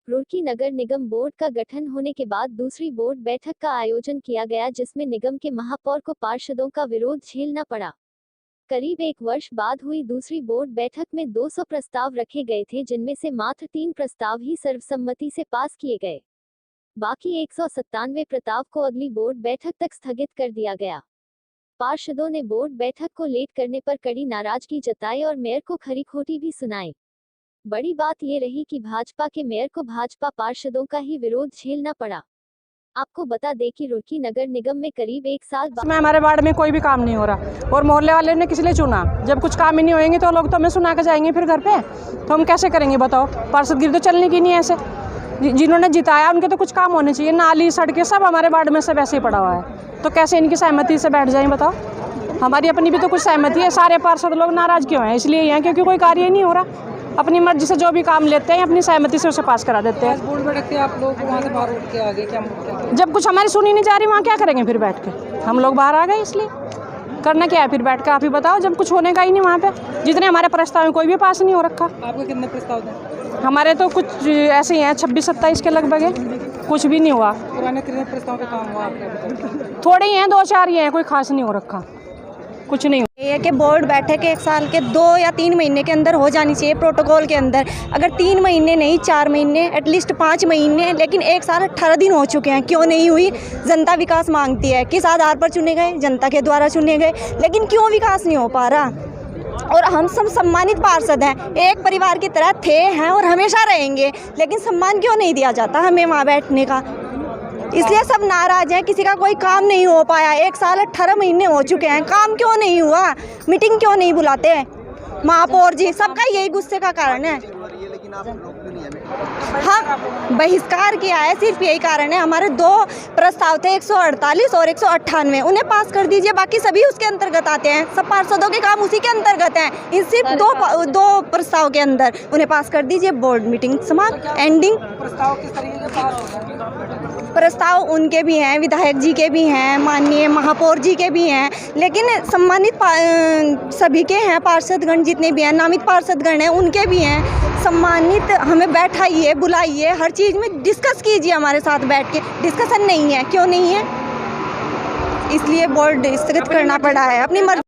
रुड़की नगर निगम board का गठन होने के बाद दूसरी बोर्ड बैठक का आयोजन किया गया, जिसमें निगम के महापौर को पार्षदों का विरोध झेलना पड़ा। करीब 1 वर्ष बाद हुई दूसरी बोर्ड बैठक में 200 प्रस्ताव रखे गए थे, जिनमें से मात्र 3 प्रस्ताव ही सर्वसम्मति से पास किए गए। बाकी 197 प्रस्ताव को अगली बोर्ड बैठक तक स्थगित कर दिया गया। पार्षदों ने बोर्ड बैठक को लेट करने पर कड़ी नाराजगी जताई और मेयर को खरी खोटी भी सुनाई। बड़ी बात ये रही कि भाजपा के मेयर को भाजपा पार्षदों का ही विरोध झेलना पड़ा। आपको बता दें कि रुड़की नगर निगम में करीब 1 साल बाद हमारे वार्ड में कोई भी काम नहीं हो रहा और मोहल्ले वाले ने किस लिए चुना? जब कुछ काम ही नहीं होंगे तो लोग तो हमें सुना के जाएंगे फिर घर पे, तो हम कैसे करेंगे बताओ? पार्षदगिरी तो चलने की नहीं है ऐसे। जिन्होंने जिताया उनके तो कुछ काम होने चाहिए। नाली सड़कें सब हमारे वार्ड में सब ऐसे ही पड़ा हुआ है, तो कैसे इनकी सहमति से बैठ जाएं बताओ? हमारी अपनी भी तो कुछ सहमति है। सारे पार्षद लोग नाराज क्यों हैं? इसलिए हैं क्योंकि कोई कार्य ही नहीं हो रहा। अपनी मर्जी से जो भी काम लेते हैं अपनी सहमति से उसे पास करा देते हैं। बोर्ड बैठक थे आप लोग वहाँ से बाहर उठ के आ गए क्या? जब कुछ हमारी सुनी नहीं जा रही वहाँ क्या करेंगे फिर बैठ के? हम लोग बाहर आ गए, इसलिए करना क्या है फिर बैठ के? आप ही बताओ, जब कुछ होने का ही नहीं वहाँ पे। जितने हमारे प्रस्ताव हैं कोई भी पास नहीं हो रखा। आपके कितने प्रस्ताव थे? हमारे तो कुछ ऐसे ही हैं 26-27 के लगभग है, कुछ भी नहीं हुआ। पुराने कितने प्रस्ताव का काम हुआ आपका? थोड़े ही हैं, 2-4 ही हैं, कोई खास नहीं हो रखा, कुछ नहीं। ये है कि बोर्ड बैठक 1 साल के 2 या 3 महीने के अंदर हो जानी चाहिए प्रोटोकॉल के अंदर। अगर 3 महीने नहीं 4 महीने, एटलीस्ट 5 महीने, लेकिन 1 साल 18 दिन हो चुके हैं, क्यों नहीं हुई? जनता विकास मांगती है। किस आधार पर चुने गए? जनता के द्वारा चुने गए, लेकिन क्यों विकास नहीं हो पा रहा? और हम सब सम्मानित पार्षद हैं, एक परिवार की तरह थे, हैं और हमेशा रहेंगे, लेकिन सम्मान क्यों नहीं दिया जाता हमें वहाँ बैठने का? इसलिए सब नाराज हैं। किसी का कोई काम नहीं हो पाया। 1 साल 18 महीने हो चुके हैं, काम क्यों नहीं हुआ? मीटिंग क्यों नहीं बुलाते महापौर जी? सबका यही गुस्से का कारण है। हाँ, बहिष्कार किया है, सिर्फ यही कारण है। हमारे 2 प्रस्ताव थे, 148 और 198, उन्हें पास कर दीजिए। बाकी सभी उसके अंतर्गत आते हैं, सब पार्षदों के काम उसी के अंतर्गत हैं। इन सिर्फ 2 प्रस्ताव के अंदर उन्हें पास कर दीजिए। बोर्ड मीटिंग समाप्त, एंडिंग। प्रस्ताव किस तरीके से पास हो गए? प्रस्ताव उनके भी हैं, विधायक जी के भी हैं, माननीय महापौर जी के भी हैं, लेकिन सम्मानित सभी के हैं। पार्षदगण जितने भी हैं, नामित पार्षदगण हैं, उनके भी हैं। सम्मानित हमें बैठाइए, बुलाइए, हर चीज़ में डिस्कस कीजिए हमारे साथ बैठ के। डिस्कशन नहीं है, क्यों नहीं है? इसलिए बोर्ड स्थगित करना पड़ा है अपनी मर्जी।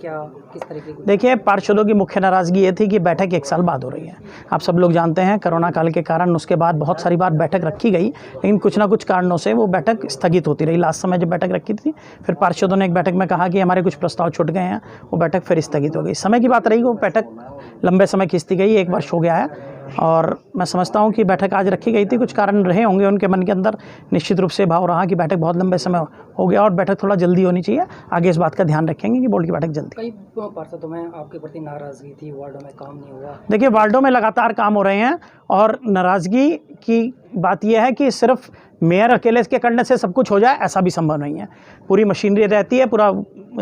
क्या किस तरीके की? देखिए, पार्षदों की मुख्य नाराज़गी ये थी कि बैठक 1 साल बाद हो रही है। आप सब लोग जानते हैं कोरोना काल के कारण उसके बाद बहुत सारी बार बैठक रखी गई, लेकिन कुछ ना कुछ कारणों से वो बैठक स्थगित होती रही। लास्ट समय जब बैठक रखी थी, फिर पार्षदों ने एक बैठक में कहा कि हमारे कुछ प्रस्ताव छूट गए हैं, वो बैठक फिर स्थगित हो गई। समय की बात रही, वो बैठक लंबे समय खींचती गई, 1 वर्ष हो गया है। और मैं समझता हूँ कि बैठक आज रखी गई थी, कुछ कारण रहे होंगे उनके मन के अंदर। निश्चित रूप से भाव रहा कि बैठक बहुत लंबे समय हो गया और बैठक थोड़ा जल्दी होनी चाहिए। आगे इस बात का ध्यान रखेंगे कि बोर्ड की बैठक जल्दी। कई पार्षदों में आपके प्रति नाराजगी थी, वार्डों में काम नहीं हुआ। देखिए, वार्डों में लगातार काम हो रहे हैं और नाराज़गी की बात यह है कि सिर्फ मेयर अकेले के करने से सब कुछ हो जाए, ऐसा भी संभव नहीं है। पूरी मशीनरी रहती है, पूरा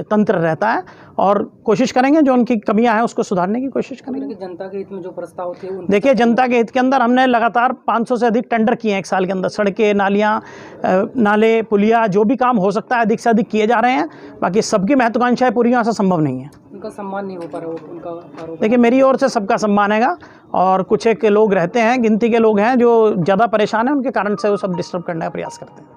तंत्र रहता है और कोशिश करेंगे जो उनकी कमियां हैं उसको सुधारने की कोशिश करेंगे। जनता के हित में जो प्रस्ताव थे, देखिए, जनता के हित के अंदर हमने लगातार 500 से अधिक टेंडर किए हैं 1 साल के अंदर। सड़कें, नालियाँ, नाले, पुलिया, जो भी काम हो सकता है अधिक से अधिक किए जा रहे हैं। बाकी सबकी महत्वाकांक्षाएं पूरी ऐसा संभव नहीं है। उनका सम्मान नहीं हो पा रहा, उनका आरोप। देखिए, मेरी ओर से सबका सम्मान हैगा और कुछ एक लोग रहते हैं, गिनती के लोग हैं जो ज़्यादा परेशान हैं, उनके कारण से वो सब डिस्टर्ब करने का प्रयास करते हैं।